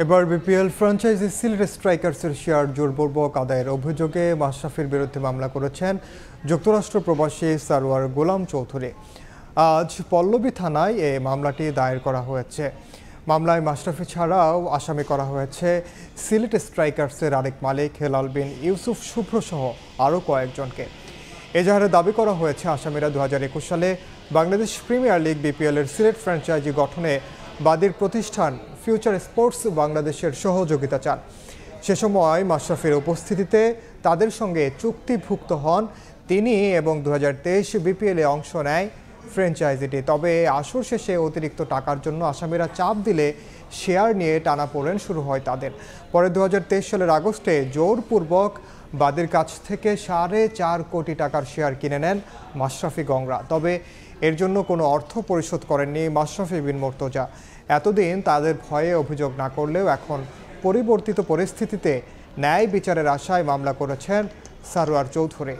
এবার BPL franchise Sylhet স্ট্রাইকার্সের share জোরপূর্বক আদায়ের অভিযোগে মাশরাফির বিরুদ্ধে মামলা করেছেন যুক্তরাষ্ট্র প্রবাসী সারোয়ার গোলাম চৌধুরী। আজ পল্লবী থানায় এ মামলাটি দায়ের করা হয়েছে। মামলায় মাশরাফি ছাড়াও আসামি করা হয়েছে সিলেট স্ট্রাইকার্সের আরেক মালিক হেলাল বিন ইউসুফ শুভ্রসহ আরও কয়েকজনকে। এজাহারে দাবি করা হয়েছে আসামিরা 2021 সালে বাংলাদেশ প্রিমিয়ার লিগ বিপিএলের সিলেট ফ্র্যাঞ্চাইজি গঠনে বাদীর প্রতিষ্ঠান ফিউচার স্পোর্টস বাংলাদেশের সহযোগিতা চান। সে সময় মাশরাফির উপস্থিতিতে তাদের সঙ্গে চুক্তিভুক্ত হন তিনি এবং 2023 বিপিএলে অংশ নেয় ফ্র্যাঞ্চাইজিটি। তবে আসর শেষে অতিরিক্ত টাকার জন্য আসামিরা চাপ দিলে শেয়ার নিয়ে টানাপোড়েন শুরু হয় তাদের। পরে 2023 সালের আগস্টে জোরপূর্বক বাদীর কাছ থেকে 4.5 কোটি টাকার শেয়ার কিনে নেন মাশরাফি গংরা। তবে এর জন্য কোনো অর্থ পরিশোধ করেননি মাশরাফি বিন মুর্তজা। এতদিন তাদের ভয়ে অভিযোগ না করলেও এখন পরিবর্তিত পরিস্থিতিতে ন্যায় বিচারের আশায় মামলা করেছেন সারোয়ার চৌধুরী।